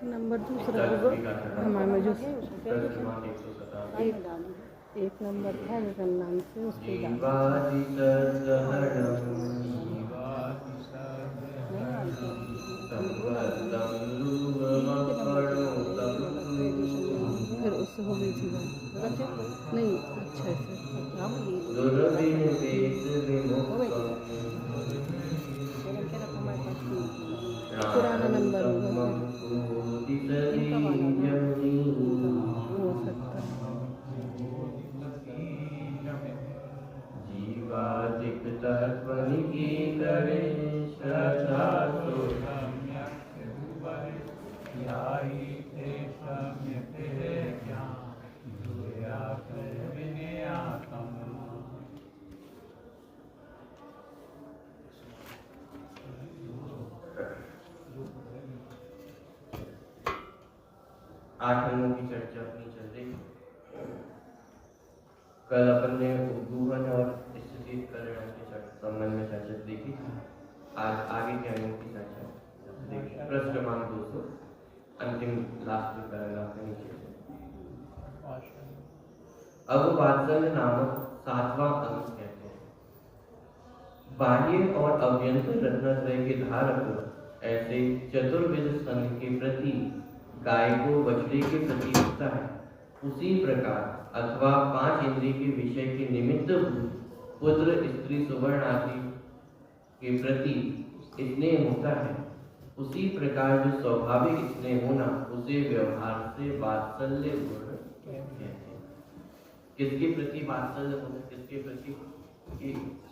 Number दूसरा हमारे में जो एक नंबर था विकल नाम से उसके फिर उससे हो गई थी बात नहीं अच्छा पुराना नंबर होगा हो सकता है। जीवादिक तत्वनि की करे श्रद्धा तो आठ अंगों की चर्चा अपनी चल रही। कल अपन ने उद्दूहन और स्थितीकरण के संबंध में चर्चा देखी। आज आगे के अंगों की चर्चा देखिए। प्रश्न क्रमांक 200 अंतिम लास्ट पैराग्राफ के नीचे। अब वात्सल्य नामक 7वां अंग कहते हैं। बाह्य और अभ्यंतर रत्नत्रय के धारक ऐसे चतुर्विध संघ के प्रति गाय को बछड़े के प्रति होता है, उसी प्रकार अथवा 5 इंद्रिय के विषय के निमित्त पुत्र स्त्री सुवर्ण आदि के प्रति स्नेह होता है, उसी प्रकार जो स्वाभाविक स्नेह होना उसे व्यवहार से वात्सल्य गुण कहते हैं। किसके प्रति वात्सल्य होना, किसके प्रति?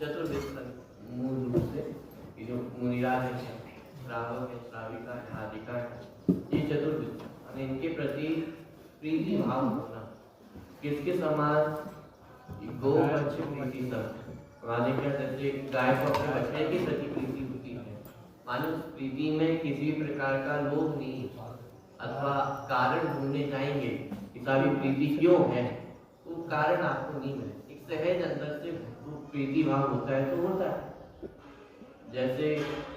चतुर्विध मूल रूप से जो मुनिराज है, श्रावक है, श्राविका है, आदिका है, ये चतुर्विध और इनके प्रति प्रीति भाव होना। किसके समान? गो बच्चे प्रीति सब वाले क्या कहते, गाय को अपने बच्चे की प्रति प्रीति होती है, मानो उस प्रीति में किसी भी प्रकार का लोभ नहीं अथवा कारण ढूंढने जाएंगे इसका भी प्रीति क्यों है, तो कारण आपको नहीं मिले। एक सहज अंदर से प्रीति भाव होता है तो होता है। जैसे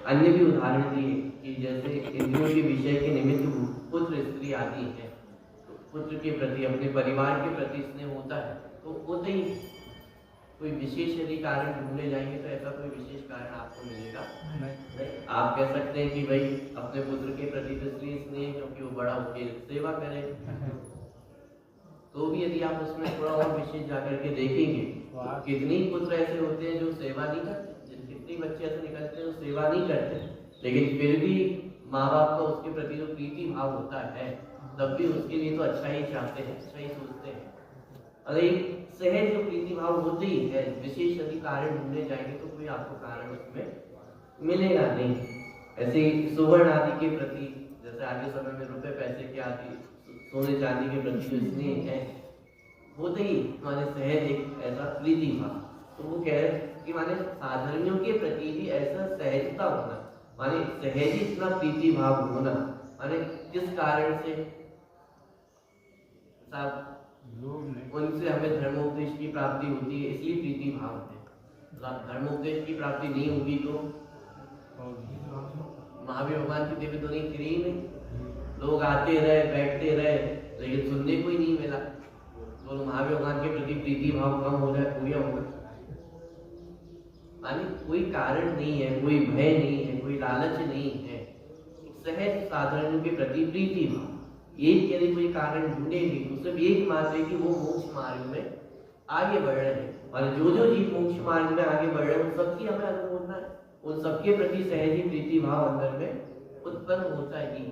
अन्य भी उदाहरण दिए कि जैसे इंद्रियों के विषय के निमित्त पुत्र स्त्री आदि है, तो पुत्र के प्रति अपने परिवार के प्रति स्नेह होता है तो होते ही। कोई विशेष यदि कारण ढूंढने जाएंगे तो ऐसा कोई विशेष कारण आपको मिलेगा नहीं। आप कह सकते हैं कि भाई अपने पुत्र के प्रति तो स्नेह क्योंकि वो बड़ा होकर सेवा करे, तो भी यदि आप उसमें थोड़ा और विशेष जाकर के देखेंगे कितने पुत्र ऐसे होते हैं जो सेवा नहीं करते, कितने बच्चे ऐसे निकलते हैं जो सेवा नहीं करते, लेकिन फिर भी माँ बाप का उसके प्रति जो प्रीति भाव होता है तब भी उसके लिए तो अच्छा ही चाहते हैं, अच्छा ही सोचते हैं। अरे सहज जो प्रीति भाव होते ही है, विशेष यदि कारण ढूंढने जाएंगे तो कोई आपको कारण उसमें मिलेगा नहीं। ऐसे सुवर्ण आदि के प्रति, जैसे आगे समय में रुपए पैसे के आदि सोने चांदी के प्रति जो स्नेह है होते ही माने सहज एक ऐसा प्रीति भाव, तो वो कह रहे कि माने साधर्मियों के प्रति भी ऐसा सहजता होना, माने सहज ही इतना प्रीति भाव होना, माने किस कारण से साहब उनसे हमें धर्मोपदेश की प्राप्ति होती है, इसलिए प्रीति भाव है। धर्मोपदेश की प्राप्ति नहीं होगी तो महावीर भगवान की दिव्य ध्वनि फिरी ही नहीं। लोग आते रहे, बैठते रहे, लेकिन सुनने को ही नहीं मिला। तो महावीर भगवान के प्रति प्रीति भाव कम हो जाए, पूरा होगा। मानी कोई कारण नहीं है, कोई भय नहीं है, कोई लालच नहीं है, सहज साधारण के प्रति प्रीति भाव। एक यदि कोई कारण ढूंढेंगे तो सिर्फ एक मात्र है कि वो मोक्ष मार्ग में आगे बढ़ रहे हैं, और जो जो जीव मोक्ष मार्ग में आगे बढ़ रहे हैं उन सबकी हमें अनुमोदना है, उन सबके प्रति सहज ही प्रीति भाव अंदर में उत्पन्न होता ही।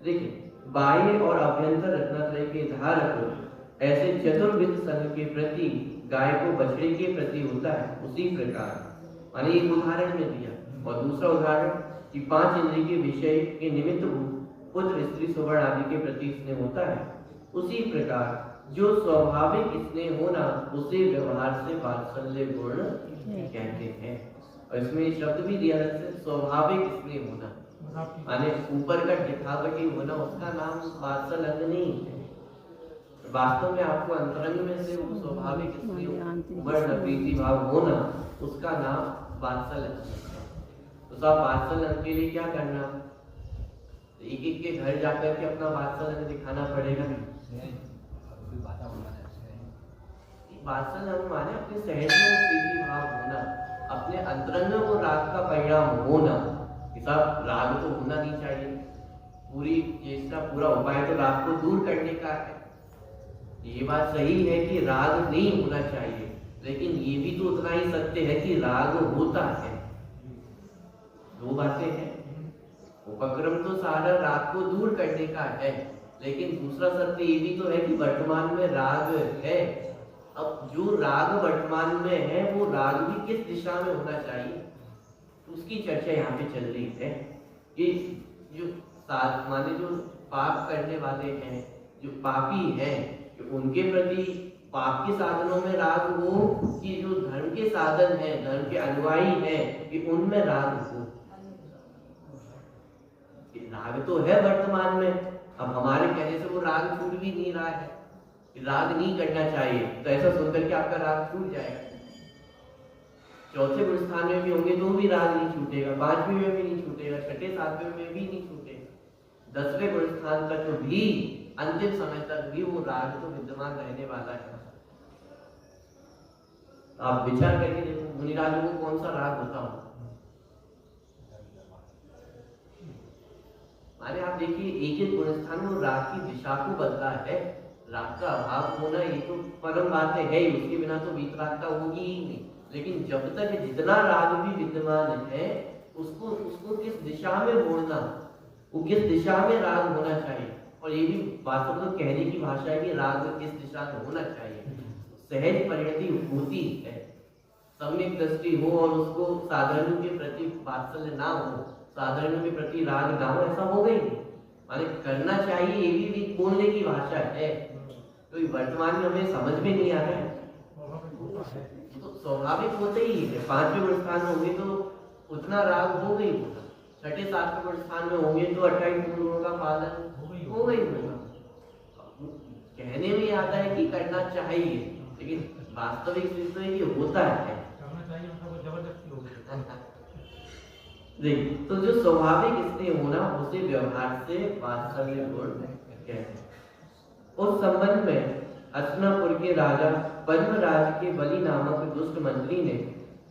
देखिए, बाह्य और अभ्यंतर रत्नात्रय के धारक ऐसे चतुर्विध संघ के प्रति गाय को बछड़े के प्रति होता है, उसी प्रकार माने एक उदाहरण में दिया। और दूसरा उदाहरण कि 5 इंद्रिय के विषय के निमित्त पुत्र स्त्री सुवर्ण आदि के प्रति स्नेह होता है, उसी प्रकार जो स्वाभाविक स्नेह होना उसे व्यवहार से वात्सल्य गुण कहते हैं। और इसमें शब्द भी दिया जाता है स्वाभाविक स्नेह होना, माने ऊपर का दिखावटी होना, उसका नाम वात्सल्य नहीं है। वास्तव में आपको अंतरंग में से वो स्वाभाविक स्नेह वर्ण प्रीति भाव होना, उसका नाम वात्सल्य है। तो सब वात्सल्य के लिए क्या करना, एक एक के घर जाकर के अपना वात्सल्य दिखाना पड़ेगा। वात्सल्य माने अपने सहज में प्रीति भाव होना, अपने अंतरंग को राग का परिणाम होना। सब राग तो होना नहीं चाहिए, पूरी चेष्टा पूरा उपाय तो राग को दूर करने का है। ये बात सही है कि राग नहीं होना चाहिए, लेकिन ये भी तो उतना ही सत्य है कि राग होता है। दो बातें हैं, उपक्रम तो सारा राग को दूर करने का है, लेकिन दूसरा सत्य ये भी तो है कि वर्तमान में राग है। अब जो राग वर्तमान में है वो राग भी किस दिशा में होना चाहिए, उसकी चर्चा यहाँ पे चल रही है। कि जो माने जो पाप करने वाले हैं, जो पापी हैं, उनके प्रति पाप के साधनों में राग हो कि जो धर्म के साधन है, धर्म के अनुयायी हैं, कि उनमें राग हो। राग तो है वर्तमान में, अब हमारे कहने से वो राग छूट भी नहीं रहा है। राग नहीं करना चाहिए, तो ऐसा सुनकर के आपका राग छूट जाएगा। चौथे गुण स्थान में भी होंगे तो भी राग नहीं छूटेगा, 5वें में भी नहीं छूटेगा, 6ठे 7वें में भी नहीं छूटेगा, 10वें गुण स्थान तक तो भी, अंतिम समय तक भी वो राग तो विद्यमान रहने वाला है। आप विचार करके देखो मुनिराजों को कौन सा राग होता हो। माने आप देखिए एक एक गुण स्थान में राग की दिशा को बदला है। राग का अभाव होना ये तो परम बात है ही, उसके बिना तो वीतरागता होगी ही नहीं। लेकिन जब तक जितना राग भी विद्यमान है उसको किस दिशा में मोड़ना, वो किस दिशा में राग होना चाहिए। और ये भी वास्तव में कहने की भाषा है कि राग किस दिशा में होना चाहिए। सहज परिणति होती है, सम्यक दृष्टि हो और उसको साधारणों के प्रति वात्सल्य ना हो, साधारणों के प्रति राग ना हो, ऐसा हो गई माने करना चाहिए। ये भी बोलने की भाषा है, तो वर्तमान में हमें समझ में नहीं आ रहा है, तो स्वाभाविक होते ही है। 5वें गुण स्थान में होंगे तो उतना राग हो गई होगा, 6ठे 7वें गुण स्थान में होंगे तो 28 गुणों का पालन हो गई होगा। कहने में आता है कि करना चाहिए, लेकिन वास्तविक तो ये होता है। देखिए, तो जो स्वाभाविक स्नेह होना उसे व्यवहार से वात्सल्य गुण कहते हैं। उस संबंध में हस्तिनापुर के राजा पद्मराज के बलि नामक दुष्ट मंत्री ने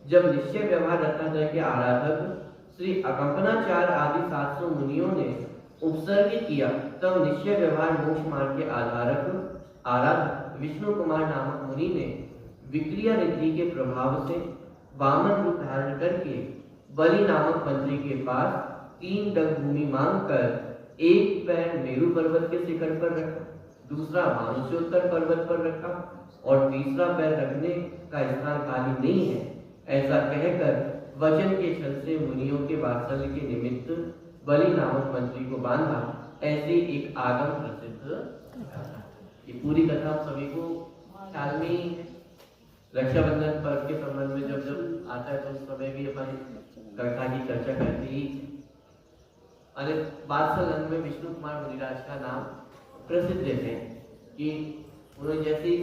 जब निश्चय व्यवहार रत्नात्रय के आराधक श्री अकंपनाचार्य आदि 700 मुनियों ने उपसर्ग किया, तब निश्चय व्यवहार मोक्ष मार्ग के आराधक विष्णु कुमार नामक मुनि ने विक्रिया रीति के प्रभाव से वामन रूप धारण करके बलि नामक मंत्री के पास 3 डग भूमि मांगकर एक पैर मेरु पर्वत के शिखर पर रखा, दूसरा मानुष्योत्तर पर्वत पर रखा और तीसरा पैर रखने का स्थान खाली नहीं है, ऐसा कहकर वचन के छल से मुनियों के वात्सल्य के निमित्त बलि नामक मंत्री को बांधा। ऐसे एक आगम प्रसिद्ध। ये पूरी कथा हम सभी को ख्याल में ही है। रक्षाबंधन पर्व के संबंध में जब जब आता है तो उस समय भी अपन कथा की चर्चा करते ही। वात्सल्य में विष्णु कुमार मुनिराज का नाम प्रसिद्ध है कि उन्हें जैसे ही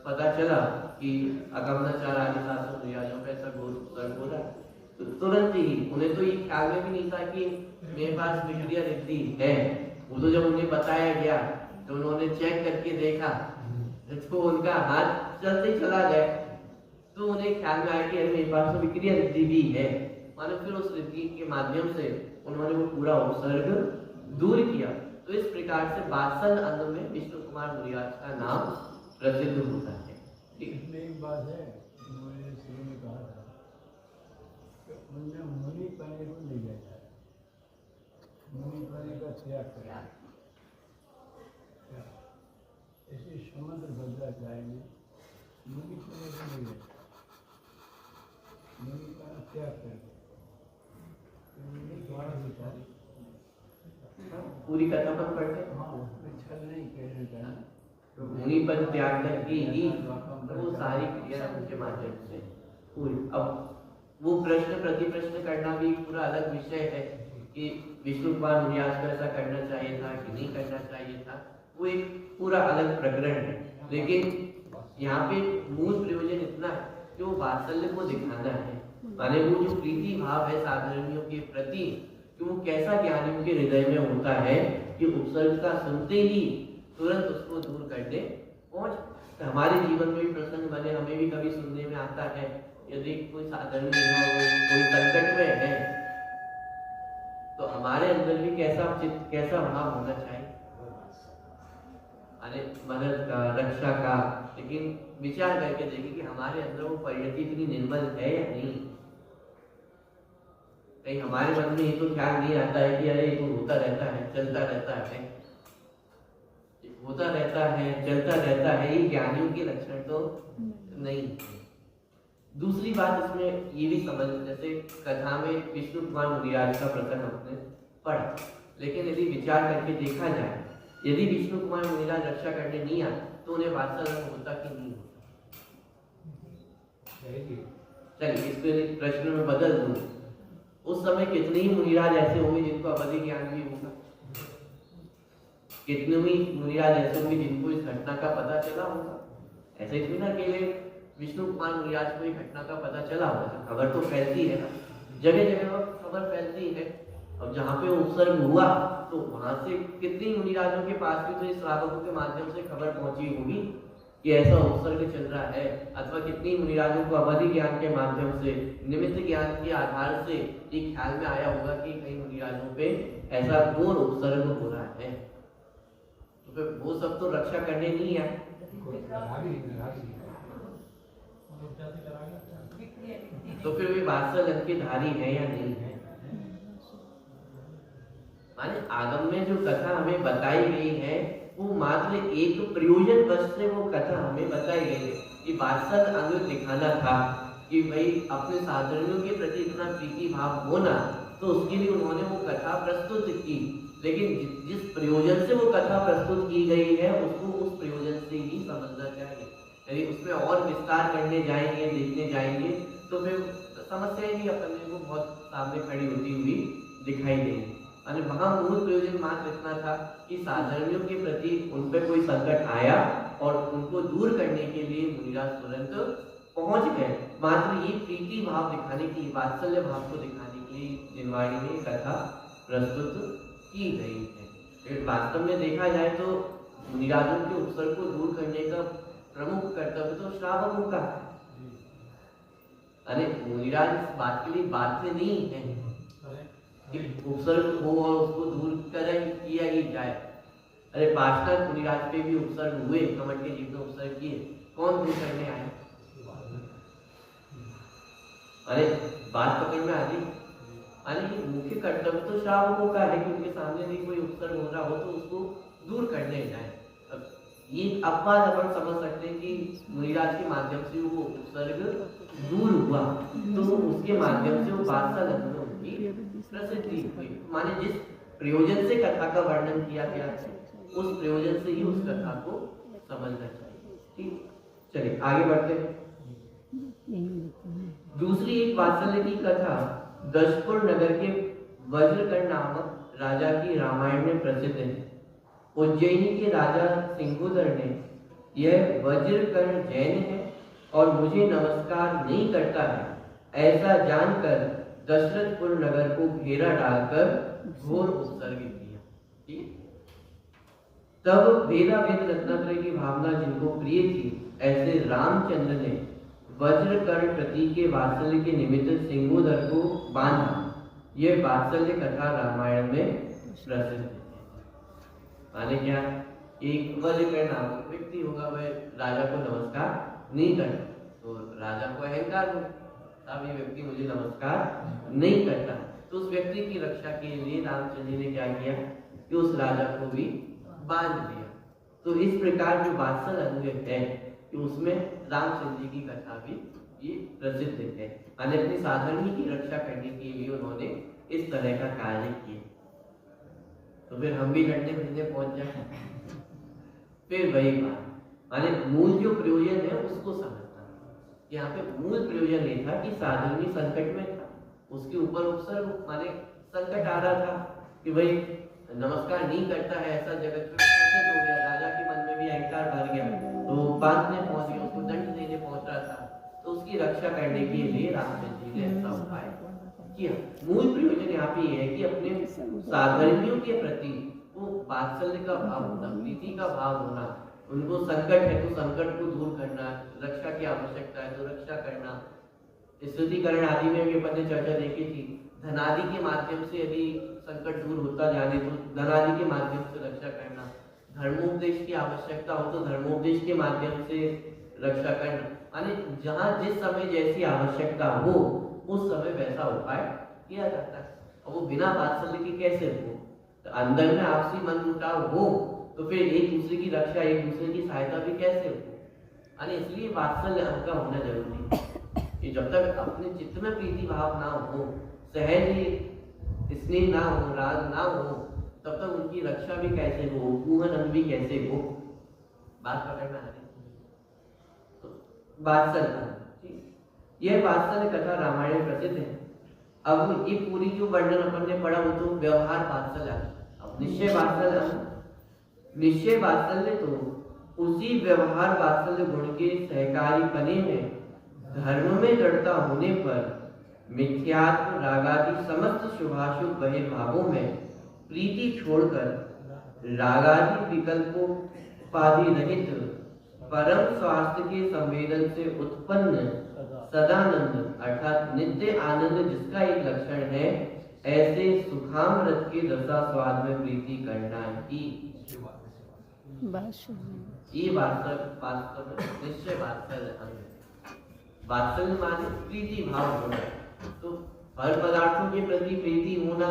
पता चला कि अगमनाचार आदि शास्त्र मुनिराजों पे ऐसा उपसर्ग हो रहा है, तो तुरंत ही उन्हें तो ये ख्याल में भी नहीं था कि मेरे पास विक्रिया रिद्धि है। वो तो जब उन्हें बताया गया तो उन्होंने चेक करके देखा तो उनका हाथ चलते ही चला गया, तो उन्हें ख्याल में आया कि अरे मेरे पास तो विक्रिया रिद्धि भी है। मानो फिर उस रिद्धि के माध्यम से उन्होंने वो पूरा उपसर्ग दूर किया। तो इस प्रकार से वात्सल अंग में विष्णु कुमार मुनिराज का नाम प्रसिद्ध होता है। इसमें एक बात है, उन्होंने शुरू में कहा था कि उनमें मुनि पने को नहीं लिया जाए, मुनि पने का त्याग करें। ऐसे समुद्र भद्राचार्य में मुनि पने को नहीं लिया जाए, मुनि पना त्याग करें। पूरी कथा पर पढ़ते हैं। हाँ, उसमें छल नहीं कहने का, तो मुनि पर त्याग करके ही वो सारी क्रिया उनके माध्यम से पूरी। अब वो प्रश्न प्रति प्रश्न करना भी पूरा अलग विषय है कि विष्णु कुमार मुनिराज को ऐसा करना चाहिए था कि नहीं करना चाहिए था, वो एक पूरा अलग प्रकरण है। लेकिन यहाँ पे मूल प्रयोजन इतना है कि वो वात्सल्य को दिखाना है, माने वो जो प्रीति भाव है साधर्मियों के प्रति कि वो कैसा ज्ञानियों के हृदय में होता है कि उपसर्ग का सुनते ही तुरंत उसको दूर करने पहुंच। हमारे जीवन में भी प्रसंग बने, हमें भी कभी सुनने में आता है, यदि कोई साधर्मी कोई संकट में है तो हमारे अंदर भी कैसा भाव होना चाहिए, अरे मदद का, रक्षा का। लेकिन विचार करके देखिए कि हमारे अंदर वो परिणति इतनी निर्मल है या नहीं। कहीं हमारे मन में ये तो ख्याल नहीं आता है कि अरे ये तो होता रहता है, चलता रहता है, होता रहता है, चलता रहता है, ये ज्ञानियों के लक्षण तो नहीं। दूसरी बात इसमें ये भी समझ, जैसे कथा में विष्णु कुमार मुनिराज का प्रसंग हमने पढ़ा, लेकिन यदि विचार करके देखा जाए, यदि विष्णु कुमार मुनिराज रक्षा करने नहीं आए तो उन्हें वात्सल्य होता कि नहीं होता? चलिए इसको प्रश्न में बदल दूं, उस समय कितने ही मुनिराज ऐसे होंगे जिनको अवधि ज्ञान भी होगा, कितने ही मुनिराज ऐसे होंगे जिनको इस घटना का पता चला होगा। ऐसे ही ना अकेले विष्णु कुमार मुनिराज को इस घटना का पता चला होगा, खबर तो फैलती है ना, जगह जगह खबर फैलती है। अब जहाँ पे उपसर्ग हुआ तो वहां से कितनी मुनिराजों के पास भी तो इस श्रावकों के माध्यम से खबर पहुंची होगी कि ऐसा उपसर्ग चल रहा है, अथवा कितनी मुनिराजों को अवधि ज्ञान के माध्यम से, निमित्त ज्ञान के आधार से एक ख्याल में आया होगा कि कई मुनिराजों पे ऐसा घोर उपसर्ग हो रहा है। तो फिर वो सब तो रक्षा करने नहीं है, तो फिर वे वात्सल्य के धारी है या नहीं है? माने आगम में जो कथा हमें बताई गई है वो मात्र एक प्रयोजन वश से वो कथा हमें बताई गई है कि वात्सल्य अंग दिखाना था कि भाई अपने साधर्मियों के प्रति इतना प्रीति भाव होना, तो उसके लिए उन्होंने वो कथा प्रस्तुत की। लेकिन जिस प्रयोजन से वो कथा प्रस्तुत की गई है उसको उस प्रयोजन से ही समझना चाहिए। यदि उसमें और विस्तार करने जाएंगे, देखने जाएंगे, तो फिर समस्याएं भी अपने को बहुत सामने खड़ी होती हुई दिखाई देंगी। और वहां मूल प्रयोजन मात्र इतना था कि साधर्मियों के प्रति उन पर कोई संकट आया और उनको दूर करने के लिए मुनिराज तुरंत पहुंच गए। मात्र ये प्रीति भाव दिखाने के लिए, वात्सल्य भाव को दिखाने के लिए जिनवाणी में कथा प्रस्तुत की गई है। फिर वास्तव में देखा जाए तो मुनिराजों के उपसर्ग को दूर करने का प्रमुख कर्तव्य तो श्रावकों का है। अरे मुनिराज इस बात के लिए बाध्य नहीं है कि उपसर्ग हो और उसको दूर किया ही जाए। अरे पार्षद मुनिराज पे भी उपसर्ग हुए, कमंड के जीव में उपसर्ग किए, कौन दूर करने आए? अरे बात पकड़ में आ गई। अरे मुख्य कर्तव्य तो श्रावकों का है कि उनके सामने भी कोई उपसर्ग हो रहा हो तो उसको दूर करने जाए। अब ये अपवाद अपन समझ सकते हैं कि मुनिराज के माध्यम से वो उपसर्ग दूर हुआ तो उसके माध्यम से वो वात्सल्य की प्रसिद्धि हुई। माने जिस प्रयोजन से कथा का वर्णन किया गया है उस प्रयोजन से ही उस कथा को समझना चाहिए। ठीक, चलिए आगे बढ़ते हैं। दूसरी एक वात्सल्य की कथा दशपुर नगर के वज्रकर्ण नामक राजा की रामायण में प्रसिद्ध है। उज्जैनी के राजा सिंहोदर ने यह वज्रकर्ण जैन है और मुझे नमस्कार नहीं करता है ऐसा जानकर दशरथपुर नगर को घेरा डालकर घोर उत्सर्ग दिया। ठीक? तब भेदाभेद रत्नात्रय की भावना जिनको प्रिय थी, ऐसे रामचंद्र ने वज्रकर्ण प्रतीक के वात्सल्य के निमित्त सिंहोदर को बांधा। यह वात्सल्य कथा रामायण में प्रसिद्ध है। माने क्या, एक वज्रकर्ण नामक व्यक्ति होगा, वह राजा को नमस्कार नहीं करता, तो राजा को अहंकार हो, अब ये व्यक्ति मुझे नमस्कार नहीं करता, तो उस व्यक्ति की रक्षा के लिए रामचंद्र जी ने क्या किया कि उस राजा को भी बांध दिया। तो इस प्रकार जो वात्सल अंग है कि उसमें रामचंद्र जी की कथा भी ये प्रसिद्ध है। माने अपनी साधर्मी की रक्षा करने के लिए उन्होंने इस तरह का कार्य किया। तो फिर हम भी लड़ने भिड़ने पहुंच जाए, फिर वही बात, माने मूल जो प्रयोजन है उसको समझना। यहाँ पे मूल प्रयोजन ये था कि साधर्मी संकट में था, उसके ऊपर उपसर्ग माने संकट आ रहा था कि भाई नमस्कार नहीं करता है, ऐसा जगत में प्रसिद्ध हो गया, राजा के मन में भी अहंकार भर गया, तो बांधने पहुंच गया, उसको दंड देने पहुंच रहा था, तो उसकी रक्षा करने के लिए रामचंद्र जी ने ऐसा उपाय किया। मूल प्रयोजन यहाँ पे ये है कि अपने साधर्मियों के प्रति वो वात्सल्य का भाव होना, प्रीति का भाव होना, उनको संकट है तो संकट को दूर करना, रक्षा की आवश्यकता है तो रक्षा करना। स्तुतिकरण आदि में भी अपन ने चर्चा देखी थी, धनादि के माध्यम से यदि संकट दूर होता जाने तो धनादि के माध्यम से रक्षा करना, धर्मोपदेश की आवश्यकता हो तो धर्मोपदेश के माध्यम से रक्षा करना। यानी जहाँ जिस समय जैसी आवश्यकता हो उस समय वैसा उपाय किया जाता है। और वो बिना वात्सल्य के कैसे हो, तो अंदर में आपसी मन मुटाव हो तो फिर एक दूसरे की रक्षा, एक दूसरे की सहायता भी कैसे हो। यानी इसलिए वात्सल्य अंग का होना जरूरी है कि जब तक अपने चित्त में प्रीति भाव ना हो, सहज स्नेह ना हो, राग ना हो, तब तक उनकी रक्षा भी कैसे हो, पूहन अंग भी कैसे हो। बात पकड़ में आ रही। तो वात्सल्य, यह वात्सल्य कथा रामायण में प्रसिद्ध है। अब ये पूरी जो वर्णन अपन ने पढ़ा वो तो व्यवहार वात्सल्य। अब निश्चय वात्सल्य, निश्चय वात्सल्य तो उसी व्यवहार वात्सल्य गुण के सहकारी पने में धर्म में दृढ़ता होने पर मिथ्यात्व रागादि समस्त शुभाशुभ बहिर्भावों में प्रीति छोड़कर रागादि विकल्पोपाधि रहित परम स्वास्थ्य के संवेदन से उत्पन्न सदानंद अर्थात नित्य आनंद जिसका एक लक्षण है, ऐसे सुखाम रस के रसास्वाद में प्रीति करना ही ये वास्तव निश्चय वात्सल्य। वात्सल्य माने प्रीति भाव होना, तो हर पदार्थों के प्रति प्रीति होना,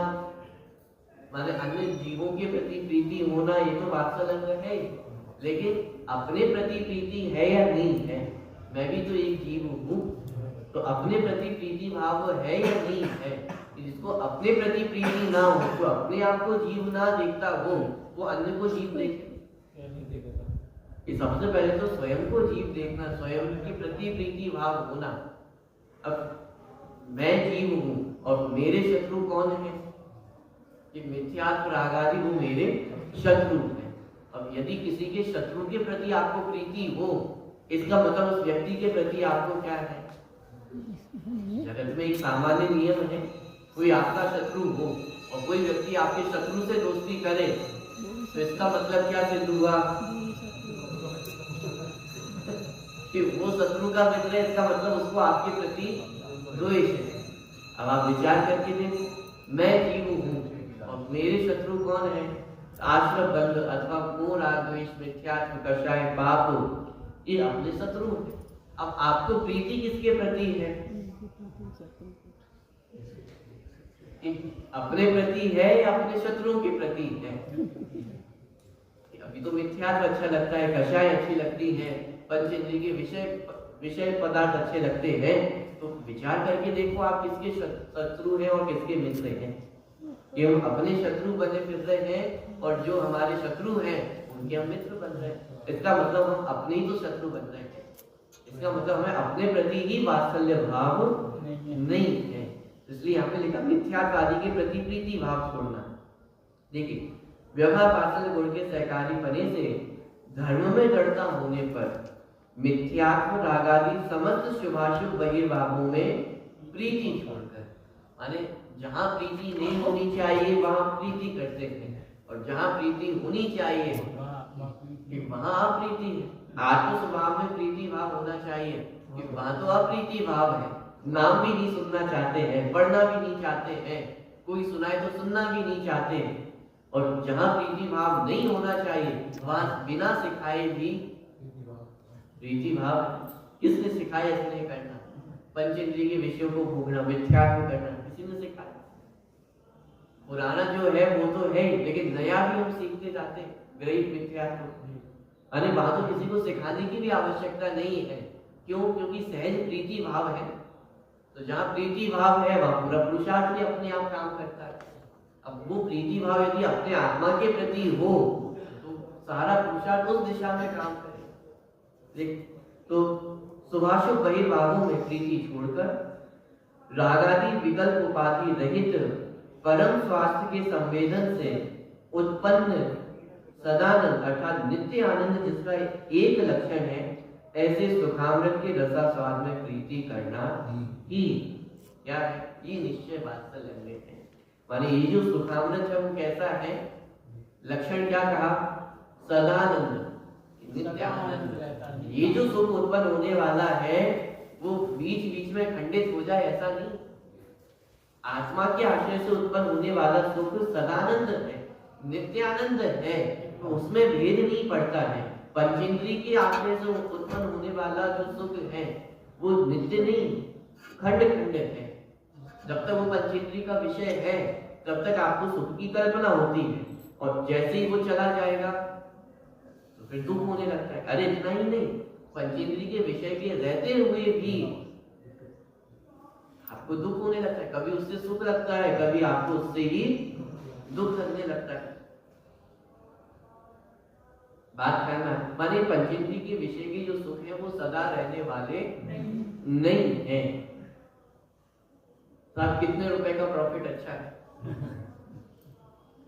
माने अन्य जीवों के प्रति प्रीति होना, ये तो वात्सल्य है। लेकिन अपने प्रति प्रीति है या नहीं है, मैं भी तो एक जीव हूँ, तो अपने प्रति प्रीति भाव है या नहीं है। जिसको अपने प्रति प्रीति ना हो, जो अपने आप को जीव ना देखता हो, वो अन्य को जीव देखे। ये सबसे पहले तो स्वयं को जीव देखना, स्वयं के प्रति प्रीति भाव होना। अब मैं जीव हूँ और मेरे शत्रु कौन है, ये मिथ्यात्व रागादि वो मेरे शत्रु हैं। अब यदि किसी के शत्रु के प्रति आपको प्रीति हो, इसका मतलब उस व्यक्ति के प्रति आपको क्या है। जगत में एक सामान्य नियम है, कोई आपका शत्रु हो और कोई व्यक्ति आपके शत्रु से दोस्ती करे, तो इसका मतलब क्या सिद्ध हुआ कि वो शत्रु का मित्र है, इसका मतलब उसको आपके प्रति द्वेष है। अब आप विचार करके देखो, मैं जीव हूँ और मेरे शत्रु कौन है, आश्रम बंध अथवा मोह राग द्वेष मिथ्यात्व कषाय पाप, ये अपने शत्रु है। अब आपको प्रीति किसके प्रति है, अपने प्रति है या अपने शत्रुओं के प्रति है। अभी तो मिथ्यात्व अच्छा लगता है, कषाय अच्छी लगती है, पंचेंद्रिय के विषय पदार्थ अच्छे लगते हैं, तो विचार करके देखो आप किसके शत्रु हैं और किसके मित्र हैं। कि हम अपने शत्रु बने फिर रहे हैं और जो हमारे शत्रु हैं उनके हम मित्र बन रहे हैं। इसका मतलब हम अपने ही तो शत्रु बन रहे हैं। इसका मतलब हमें अपने प्रति ही वात्सल्य भाव नहीं है। इसलिए यहाँ पे लिखा मिथ्यात्व आदि के प्रति प्रीति भाव छोड़ना। देखिए व्यवहार पार्षद गुण के सहकारी बने से धर्म में दृढ़ता होने पर मिथ्यात्व रागादि समस्त शुभाशुभ बहिर्भावों में प्रीति छोड़कर, माने जहाँ प्रीति नहीं होनी चाहिए वहाँ प्रीति करते हैं, और जहाँ प्रीति होनी चाहिए कि वहाँ अप्रीति है। आत्म स्वभाव में प्रीति भाव होना चाहिए कि वहाँ तो अप्रीति भाव है, नाम भी नहीं सुनना चाहते हैं, पढ़ना भी नहीं चाहते हैं, कोई सुनाए तो सुनना भी नहीं चाहते हैं। और जहाँ प्रीति भाव नहीं होना चाहिए वहाँ बिना सिखाए भी प्रीति भाव। किसने सिखाया इसने करना? पंचेंद्रिय के विषयों को भोगना, मिथ्यात्व करना किसी ने सिखाया? पुराना जो है वो तो है ही, लेकिन नया भी हम सीखते जाते हैं, ग्रहित मिथ्यात्व। अरे वहां तो किसी को सिखाने की भी आवश्यकता नहीं है। क्यों? क्योंकि सहज प्रीति भाव है। तो जहाँ प्रीति भाव है वहां पूरा पुरुषार्थ भी अपने आप काम करता है। अब वो प्रीति भाव यदि अपने आत्मा के प्रति हो तो सारा पुरुषार्थ उस दिशा में काम करे। तो शुभाशुभ बहिर्भावों में प्रीति छोड़कर रागादि विकल्प उपाधि रहित परम स्वास्थ्य के संवेदन से उत्पन्न सदानंद अर्थात नित्य आनंद जिसका एक लक्षण है, ऐसे सुखामृत के रसास्वाद में प्रीति करना ही क्या है? ये निश्चय वात्सल्य अमृत है। माने ये जो सुखामृत है वो कैसा है? लक्षण क्या कहा? सदानंद, नित्य आनंद। ये जो सुख उत्पन्न होने वाला है वो बीच बीच में खंडित हो जाए ऐसा नहीं। आत्मा के आश्रय से उत्पन्न होने वाला सुख सदानंद है, नित्यानंद है, तो उसमें भेद नहीं पड़ता है। पंचेंद्रिय के आश्रय से उत्पन्न होने वाला जो सुख है वो नित्य नहीं, खंड खंड है। जब तक वो पंचेंद्रिय का विषय है तब तक आपको सुख की कल्पना होती है, और जैसे ही वो चला जाएगा तो फिर दुख होने लगता है। अरे इतना ही नहीं, पंचेंद्रिय के विषय के रहते हुए भी आपको दुख होने लगता है। कभी उससे सुख लगता है, कभी आपको उससे ही दुख लगने लगता है। बात करना माने पंचेंद्रिय के विषय के जो सुख है वो सदा रहने वाले नहीं है। तो आप कितने रुपए का प्रॉफिट अच्छा है?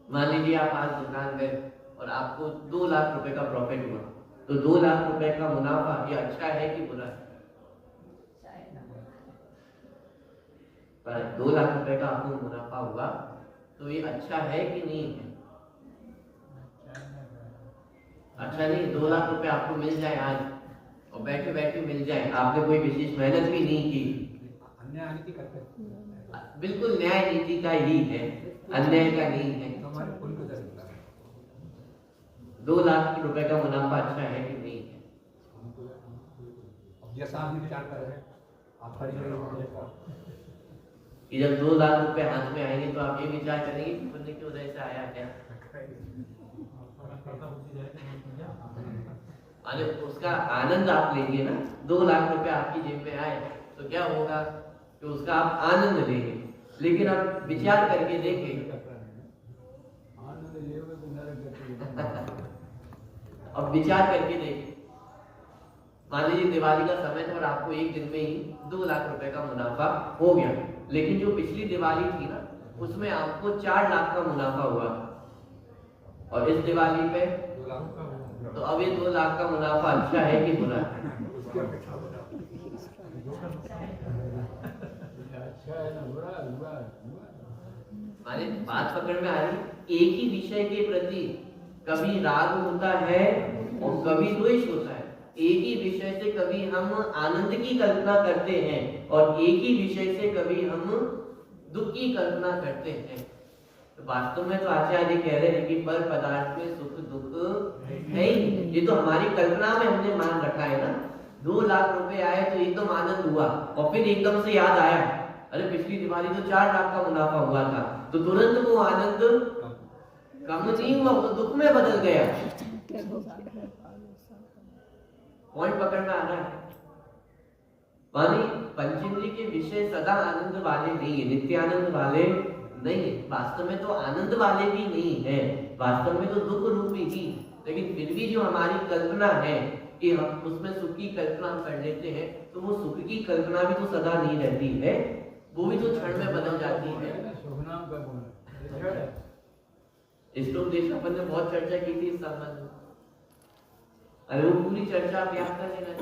मान लीजिए आप आज दुकान गए और आपको 2 लाख रुपए का प्रॉफिट हुआ, तो 2 लाख रुपए का मुनाफा ये अच्छा है कि बुरा है? 2 लाख रुपए का आपको मुनाफा हुआ तो ये अच्छा है कि नहीं है? अच्छा नहीं। 2 लाख रुपए आपको मिल जाए आज और बैठे बैठे मिल जाए, आपने कोई विशेष मेहनत भी नहीं की, अन्याय नीति करते हैं। बिल्कुल न्याय नीति का ही है, अन्याय का नहीं है। 2 लाख रुपए का मुनाफा अच्छा है कि नहीं है? जैसा आप विचार कर रहे हैं आपका कि जब 2 लाख रुपए हाथ में आएंगे तो आप ये विचार करेंगे कि पुण्य की उदय से आया क्या? अरे उसका आनंद आप लेंगे ना। 2 लाख रुपए आपकी जेब में आए तो क्या होगा कि उसका आप आनंद लेंगे। लेकिन आप विचार करके देखें, अब विचार करके देखें, मान लीजिए दिवाली का समय था और आपको एक दिन में ही 2 लाख रुपए का मुनाफा हो गया, लेकिन जो पिछली दिवाली थी ना उसमें आपको 4 लाख का मुनाफा हुआ, और इस दिवाली पे तो अब ये 2 लाख का मुनाफा अच्छा है कि बुरा है? माने बात पकड़ में आ रही। एक ही विषय के प्रति कभी राग होता है और कभी द्वेष होता है। एक ही विषय से कभी हम आनंद की कल्पना करते हैं और एक ही विषय से कभी हम दुख की कल्पना करते हैं। तो वास्तव में तो आचार्य कह रहे हैं कि पर पदार्थ में सुख दुख है ही। ये तो हमारी कल्पना में हमने मान रखा है ना। 2 लाख रुपए आए तो एकदम आनंद हुआ और फिर एकदम से याद आया अरे पिछली दिवाली तो 4 लाख का मुनाफा हुआ था, तो तुरंत वो आनंद कम नहीं हुआ, वो दुख में बदल गया। पॉइंट पकड़ना आ रहा है। मानी पंचेंद्रिय के विषय सदा आनंद वाले नहीं है, नित्यानंद वाले नहीं है। वास्तव में तो आनंद वाले भी नहीं है, वास्तव में तो दुख रूपी ही। लेकिन फिर भी जो हमारी कल्पना है कि हम उसमें सुख की कल्पना कर लेते हैं, तो वो सुख की कल्पना भी तो सदा नहीं रहती है, वो भी तो क्षण में बदल जाती है। श्लोक देश अपन ने बहुत चर्चा की थी इस संबंध में। अरे वो पूरी चर्चा आप याद कर लेना।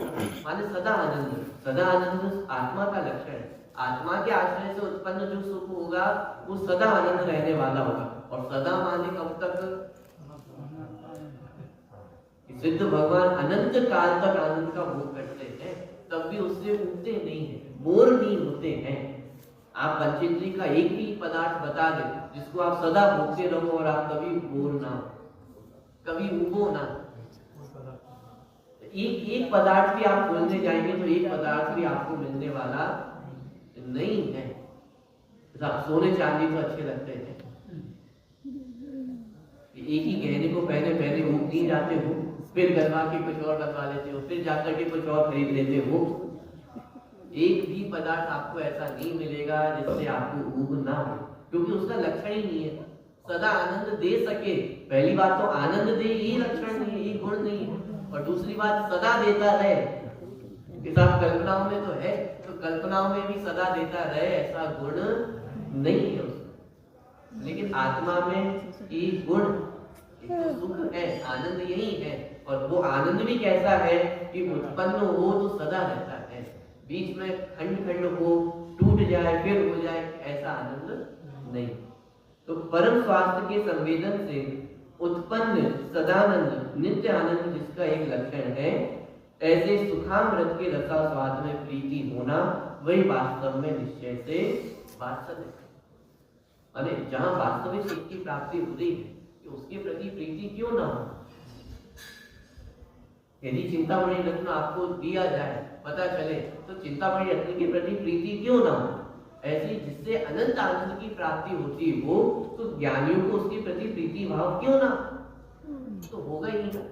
माने सदा आनंद आत्मा का लक्षण है। आत्मा के आश्रय से उत्पन्न जो सुख होगा वो सदा आनंद रहने वाला होगा। और सदा माने कब तक? सिद्ध भगवान अनंत काल तक आनंद का भोग करते हैं, तब भी उससे उठते नहीं है, बोर नहीं होते हैं। आप पंचेंद्रिय का एक भी पदार्थ बता दें जिसको आप सदा भोगते रहो और आप कभी बोर ना हो, कभी उबो ना। एक पदार्थ भी आप बोलने जाएंगे तो एक पदार्थ भी आपको मिलने वाला नहीं है। सोने चांदी तो अच्छे लगते हैं, एक ही गहने को पहले भूख नहीं जाते हो, फिर गलवा के कुछ और लगवा लेते हो, फिर जाकर के कुछ और खरीद लेते हो। एक भी पदार्थ आपको ऐसा नहीं मिलेगा जिससे आपको ऊब ना हो, क्योंकि उसका लक्षण ही नहीं है सदा आनंद दे सके। पहली बात तो आनंद दे ये लक्षण नहीं है, ये गुण नहीं है। और दूसरी बात सदा देता रहे, किताब कल्पनाओं में तो है, तो कल्पनाओं में भी सदा देता रहे ऐसा गुण नहीं है उसका। लेकिन आत्मा में ये गुण सुख है, आनंद यही है। और वो आनंद भी कैसा है कि उत्पन्न हो तो सदा रहता है, बीच में खंड खंड हो, टूट जाए फिर हो जाए, ऐसा आनंद नहीं। तो परम स्वास्थ्य के संवेदन से उत्पन्न सदानंद नित्य आनंद जिसका एक लक्षण है, ऐसे सुखामृत के रसास्वाद में प्रीति होना वही वास्तव में निश्चय से वात्सल्य है। अरे जहां वास्तविक सुख की प्राप्ति हो रही है कि उसके प्रति प्रीति क्यों ना हो। यदि चिंतामणि रत्न आपको दिया जाए, पता चले, तो चिंतामणि रत्न के प्रति प्रीति क्यों ना हो। ऐसी जिससे अनंत आनंद की प्राप्ति होती हो, तो ज्ञानियों को उसके प्रति प्रीति भाव क्यों ना, तो होगा ही ना।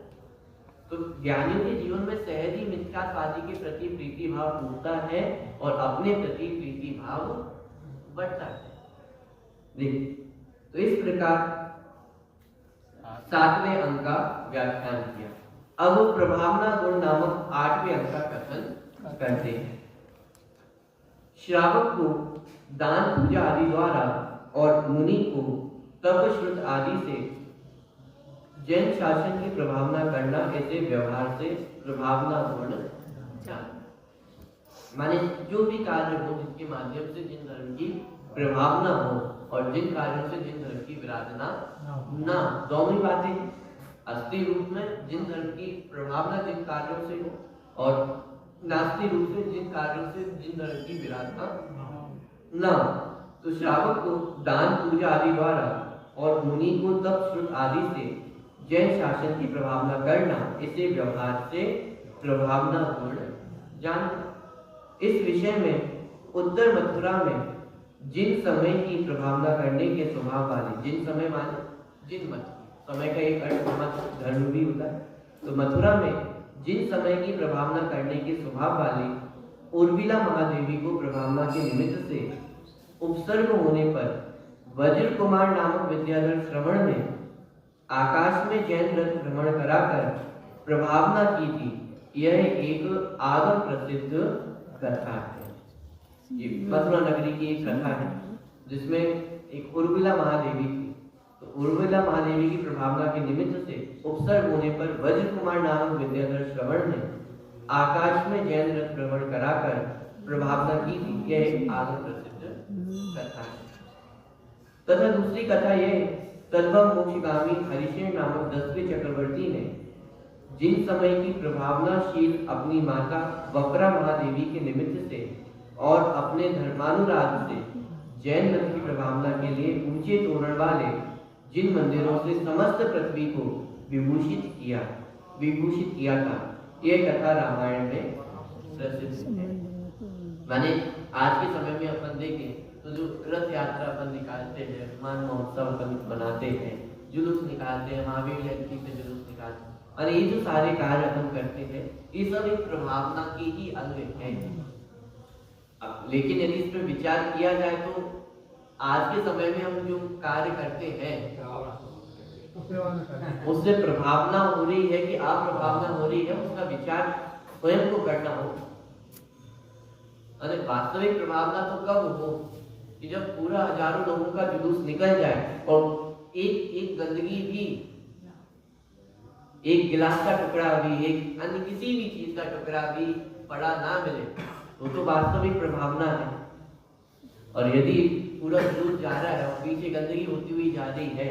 तो ज्ञानियों के जीवन में सहज ही मिथ्यात्वादी के प्रति प्रीति भाव टूटता है और अपने प्रति प्रीति भाव बढ़ता है। देखिए, तो इस प्रकार 7वें अंक का व्याख्यान किया। अब प्रभावना गुण नामक 8वें अंक का कथन करते हैं। श्रावक को दान पूजा आदि द्वारा और मुनि को तप श्रुत आदि से जैन शासन की प्रभावना करना, ऐसे व्यवहार से प्रभावना गुण जान। माने जो भी कार्य हो जिसके माध्यम से जिन धर्म की प्रभावना हो और जिन कार्यों से जिन धर्म की विराधना ना, दोनों ही बातें अस्थि रूप में जिन धर्म की प्रभावना जिन कार्यों से हो और नास्ति रूप से जिन कार्यों से जिन धर्म की विराधना ना। तो श्रावक को दान पूजा आदि द्वारा और मुनि को तप श्रुत आदि से जैन शासन की प्रभावना करना, इसे व्यवहार से प्रभावना गुण जानना। इस विषय में उत्तर मथुरा में जिन समय की प्रभावना करने के स्वभाव वाले, जिन समय माने जिन मत, समय का एक अर्थ मत धर्म भी होता है। तो मथुरा में जिन समय की प्रभावना करने के स्वभाव वाली उर्मिला महादेवी को प्रभावना के निमित्त से उपसर्ग होने पर वज्र कुमार नामक विद्याधर श्रवण ने आकाश में जैन रथ भ्रमण कराकर प्रभावना की थी। यह एक आगम प्रसिद्ध कथा है। ये मथुरा नगरी की एक कथा है जिसमें एक उर्मिला महादेवी थी। तो उर्मिला महादेवी की प्रभावना के निमित्त से उपसर्ग होने पर वज्र कुमार नामक विद्याधर श्रवण ने आकाश में जैन रथ भ्रमण कराकर प्रभावना की थी। यह एक आगम प्रसिद्ध कथा है। तथा दूसरी कथा यह, तद्भव मोक्षगामी हरिशेन नामक 10वें चक्रवर्ती ने जिन समय की प्रभावनाशील अपनी माता वक्रा महादेवी के निमित्त से और अपने धर्मानुराग से जैन रथ की प्रभावना के लिए ऊंचे तोरण वाले जिन मंदिरों से समस्त पृथ्वी को विभूषित किया था, यह कथा रामायण में प्रसिद्ध है। माने आज के समय में अपन देखें तो जो रथ यात्रा अपन निकालते हैं, मान महोत्सव अपन बनाते हैं, जुलूस निकालते हैं, महावीर जयंती पे जुलूस निकालते हैं, और ये जो सारे कार्य अपन करते हैं, ये सब एक प्रभावना की ही अंग है। लेकिन यदि इस पर विचार किया जाए तो आज के समय में हम जो कार्य करते हैं उससे प्रभावना हो रही है कि अप्रभावना हो रही है, उसका विचार स्वयं को करना हो। अरे वास्तविक प्रभावना तो कब हो कि जब पूरा हजारों लोगों का जुलूस निकल जाए और एक एक गंदगी भी, एक गिलास का टुकड़ा भी, एक अन्य किसी भी चीज का टुकड़ा भी पड़ा ना मिले तो वास्तविक प्रभावना है। और यदि पूरा दूध जा रहा है और पीछे गंदगी होती हुई जा रही है,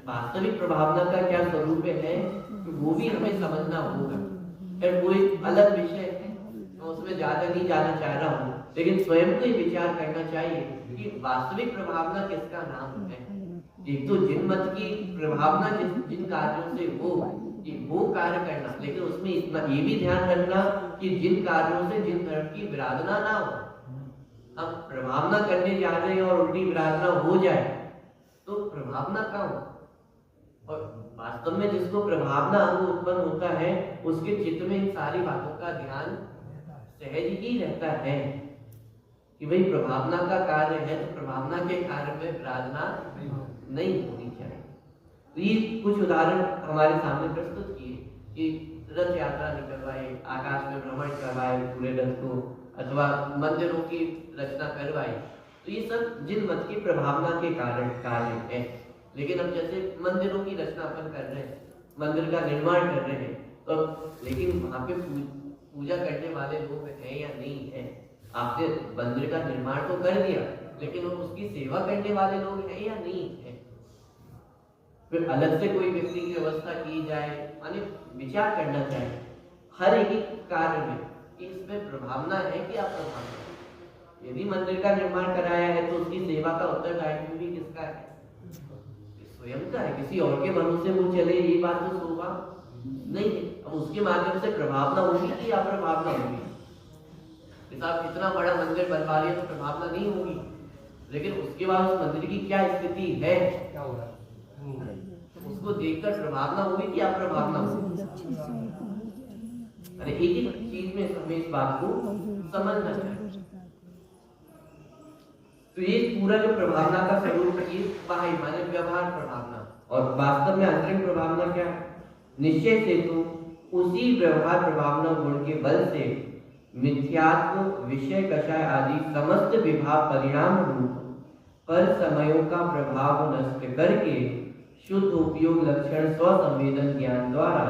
वास्तविक प्रभावना का क्या स्वरूप है तो वो भी हमें समझना होगा। फिर वो एक अलग विषय है, मैं उसमें ज्यादा नहीं जाना चाह रहा हूँ, लेकिन स्वयं को ही विचार करना चाहिए कि वास्तविक प्रभावना किसका नाम है। एक तो जिन मत की प्रभावना जिन कार्यों से वो कार्य करना, लेकिन उसमें इतना ये भी ध्यान रखना कि जिन कार्यों से जिन धर्म की विराधना ना हो। हम प्रभावना करने जा रहे हैं और उल्टी विराधना हो जाए तो प्रभावना का हो। और वास्तव में जिसको प्रभावना अंग उत्पन्न होता है उसके चित्त में इन सारी बातों का ध्यान सहज ही रहता है कि भाई प्रभावना का कार्य है तो प्रभावना के कार्य में विराधना नहीं होनी चाहिए। तो ये कुछ उदाहरण हमारे सामने प्रस्तुत किए कि रथ यात्रा निकलवाए, आकाश में भ्रमण करवाए पूरे रथ को, अथवा मंदिरों की रचना करवाई, तो ये सब जिन मत की प्रभावना के कारण कार्य है। लेकिन अब जैसे मंदिरों की रचना अपन कर रहे हैं, मंदिर का निर्माण कर रहे हैं, तो लेकिन वहां पे पूजा करने वाले लोग हैं या नहीं है। आपने मंदिर का निर्माण तो कर दिया, लेकिन उसकी सेवा करने वाले लोग हैं या नहीं है। फिर अलग से कोई व्यक्ति की व्यवस्था की जाए, माने विचार करना चाहिए हर एक कार्य में कि इसमें प्रभावना है कि अप्रभावना। यदि मंदिर का निर्माण कराया है तो उसकी सेवा का उत्तरदायित्व भी किसका है? स्वयं का है। किसी और के भरोसे वो चले, ये बात तो शोभा नहीं है। अब उसके माध्यम से प्रभावना होगी कि अप्रभावना होगी? साहब इतना बड़ा मंदिर बनवा लिया तो प्रभावना नहीं होगी, लेकिन उसके बाद उस मंदिर की क्या स्थिति है, क्या हो रहा है, उसको देखकर प्रभावना होगी कि अप्रभावना होगी? अरे एक ही चीज में हमें इस बात को समझना चाहिए। तो ये पूरा जो प्रभावना का स्वरूप है, ये बाह्य माने व्यवहार प्रभावना, और वास्तव में अंतरिम प्रभावना क्या है? निश्चय से तो उसी व्यवहार प्रभावना गुण के बल से मिथ्यात्व, विषय कषाय आदि समस्त विभाग परिणाम रूप पर समयों का प्रभाव नष्ट करके शुद्ध उपयोग लक्षण स्वसंवेदन ज्ञान द्वारा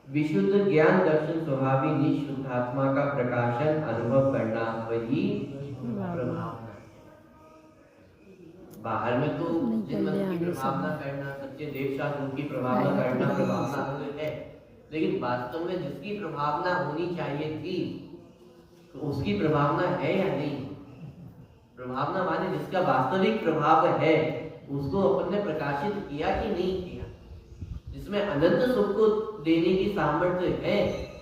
विशुद्ध ज्ञान दर्शन स्वभावी निशुद्धात्मा का प्रकाशन अनुभव करना वही प्रभावना। बाहर में तो जिनमत की प्रभावना करना, सच्चे देव शास्त्रों की प्रभावना करना प्रभावना है, लेकिन वास्तव में जिसकी प्रभावना होनी चाहिए थी तो उसकी प्रभावना है या नहीं? प्रभावना माने जिसका वास्तविक प्रभाव है उसको अपन ने प्रकाशित किया कि नहीं किया? जिसमें अनंत सुख को देने की सामर्थ्य है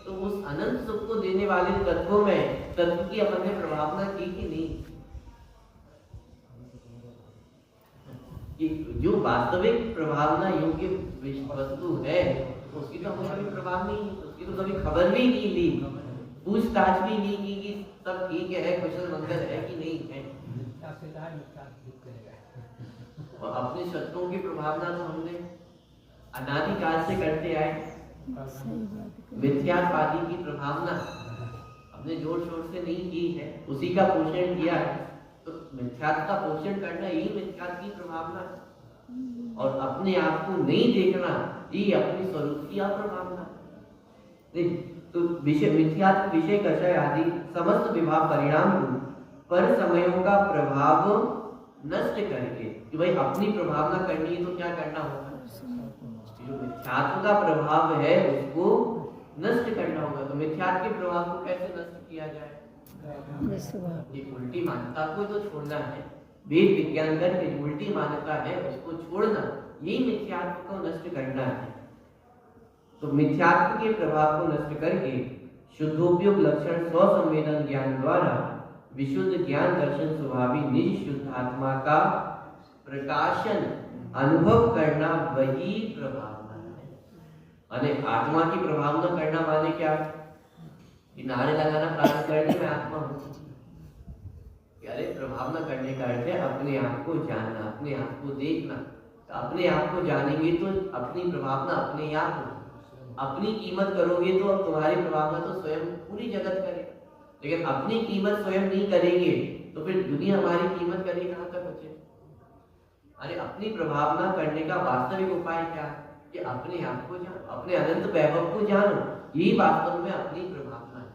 तो उस अनंत सुख को देने वाले तत्वों में तत्व की अपन ने प्रभावना की कि नहीं? कि जो वास्तविक प्रभावना योग्य वस्तु है उसकी तो हमें कभी प्रभाव नहीं, उसकी तो कभी खबर भी नहीं ली, पूछताछ भी नहीं की कि सब ठीक है, कुशल मंगल है कि नहीं है। और अपने शत्रुओं की प्रभावना तो हमने अनादिकाल से करते आए। मिथ्यात्वादी की प्रभावना हमने जोर शोर से नहीं की है, उसी का पोषण किया है। तो मिथ्यात्व का पोषण करना यही मिथ्यात्व की प्रभावना है, और अपने आप को नहीं देखना ये अपनी स्वरूप की अप्रभावना। तो विषय मिथ्यात्व, विषय कषाय आदि समस्त विभाग परिणाम रूप पर समयों का प्रभाव नष्ट करके, कि भाई अपनी प्रभावना करनी है तो क्या करना होगा? जो मिथ्यात्व का प्रभाव है उसको नष्ट करना होगा। तो मिथ्यात्व के प्रभाव को कैसे नष्ट किया जाए? ये उल्टी मान्यता को तो छोड़ना है, वेद विज्ञान करके जो उल्टी मान्यता है उसको छोड़ना, यही मिथ्यात्व को नष्ट करना है। तो मिथ्यात्व के प्रभाव को नष्ट करके शुद्धोपयोग लक्षण स्वसंवेदन ज्ञान द्वारा विशुद्ध ज्ञान दर्शन स्वभावी निज शुद्ध आत्मा का प्रकाशन अनुभव करना वही प्रभावना है। अने आत्मा की प्रभावना करना माने क्या? नारे लगाना प्रारंभ करने में आत्मा हूँ। अरे प्रभावना करने का अर्थ है अपने आप को जानना, अपने आप को देखना। तो अपने आप को जानेंगे तो अपनी प्रभावना अपने आप होगी। अपनी कीमत करोगे तो अब तुम्हारी प्रभावना तो स्वयं पूरी जगत करे, लेकिन अपनी कीमत स्वयं नहीं करेंगे तो फिर दुनिया हमारी कीमत करके कहाँ तक बचे? अरे अपनी प्रभावना करने का वास्तविक उपाय क्या है? कि अपने आप को जानो, अपने अनंत वैभव को जानो, यही वास्तव में अपनी प्रभावना है।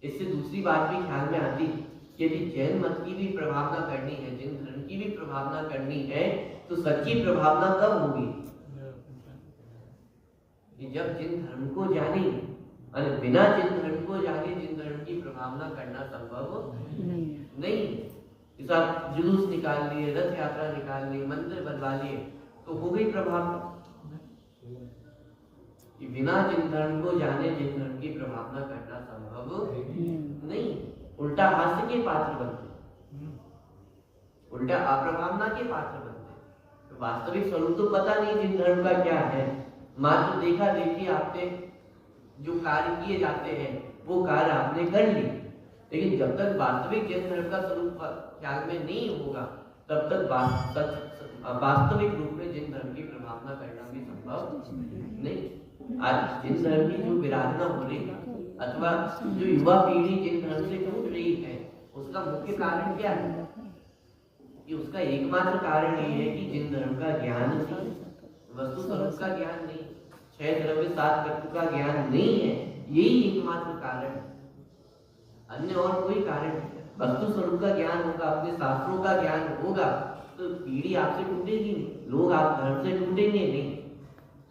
इससे दूसरी बात भी ख्याल में आती है कि यदि जैन मत की भी प्रभावना करनी है, जैन धर्म की भी प्रभावना करनी है, तो सच्ची प्रभावना कब होगी? कि जब जिन धर्म को जाने, और बिना जिन धर्म को जाने जिन धर्म की प्रभावना करना संभव नहीं है। इस आप जुलूस निकाल लिए, रथ यात्रा निकाल ली, मंदिर बनवा लिए, तो हो गई प्रभावना। कि बिना जिन धर्म को जाने जिन धर्म की प्रभावना करना संभव नहीं। उल्टा हास्य के पात्र बनते, उल्टा अप्रभावना के पात्र बनते। तो वास्तविक स्वरूप तो पता नहीं जिन धर्म का क्या है, मात्र देखा देखी आपने जो कार्य किए जाते हैं वो कार्य आपने कर लिए, लेकिन जब तक वास्तविक जिन धर्म का स्वरूप ख्याल में नहीं होगा तब तक वास्तविक रूप में जिन धर्म की प्रभावना करना भी संभव नहीं। आज जिन धर्म की जो विराधना हो रही है अथवा जो युवा पीढ़ी जिन धर्म से टूट रही है, उसका मुख्य कारण क्या है? कि उसका एकमात्र कारण ये है कि जिन धर्म का ज्ञान नहीं, वस्तु स्वरूप का ज्ञान नहीं, 6 द्रव्य 7 तत्व का ज्ञान नहीं है, यही एकमात्र कारण है। अन्य और कोई कारण नहीं। वस्तु स्वरूप का ज्ञान होगा, अपने शास्त्रों का ज्ञान होगा, तो पीढ़ी आपसे टूटेगी नहीं, लोग आप धर्म से टूटेंगे नहीं।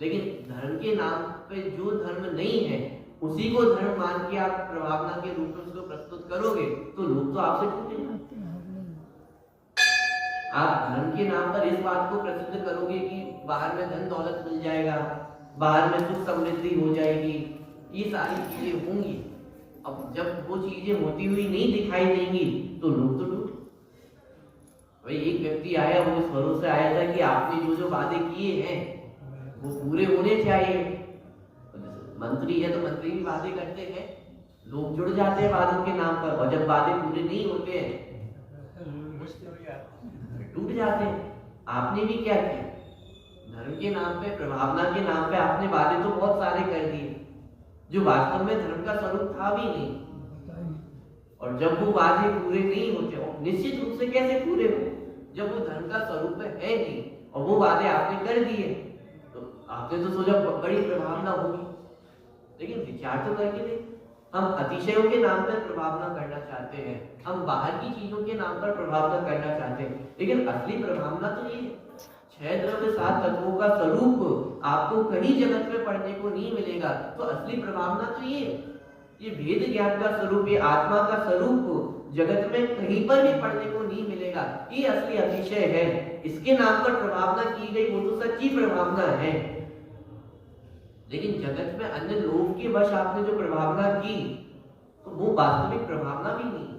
लेकिन धर्म के नाम पे जो धर्म नहीं है उसी को धर्म मान के आप प्रभावना के रूप में उसको प्रस्तुत करोगे तो लोग तो आपसे टूटेंगे। आप धर्म के नाम पर इस बात को प्रसिद्ध करोगे कि बाहर में धन दौलत मिल जाएगा, बाहर में सुख समृद्धि हो जाएगी, ये सारी चीजें होंगी। अब जब वो चीजें होती हुई नहीं दिखाई देंगी तो लोग तो टूट। भाई एक व्यक्ति आया, वो इस भरोसे आया था कि आपने जो वादे किए हैं वो पूरे होने चाहिए। मंत्री है तो मंत्री भी वादे करते हैं, लोग जुड़ जाते हैं वादों के नाम पर, और जब वादे पूरे नहीं होते हैं टूट जाते हैं। आपने भी क्या किया? धर्म के नाम पे, प्रभावना के नाम पे आपने वादे तो बहुत सारे कर दिए जो वास्तव में धर्म का स्वरूप था भी नहीं। और जब वो वादे पूरे नहीं होते, निश्चित रूप से कैसे पूरे हो जब वो धर्म का स्वरूप है नहीं, और वो वादे आपने कर दिए तो आपने तो सोचा बड़ी प्रभावना होगी। लेकिन विचार तो करके देख, हम अतिशयों के नाम पर प्रभावना करना चाहते हैं, हम बाहर की चीजों के नाम पर प्रभावना करना चाहते हैं, लेकिन असली प्रभावना तो ये 6 द्रव्य 7 तत्वों का स्वरूप आपको कहीं जगत में पढ़ने को नहीं मिलेगा। तो असली प्रभावना तो ये वेद ज्ञान का स्वरूप, ये आत्मा का स्वरूप जगत में कहीं पर भी पढ़ने को नहीं मिलेगा। ये असली अतिशय है, इसके नाम पर प्रभावना की गई वो तो सच्ची प्रभावना है। लेकिन जगत में अन्य लोभ के वश आपने जो प्रभावना की तो वो वास्तविक प्रभावना भी नहीं।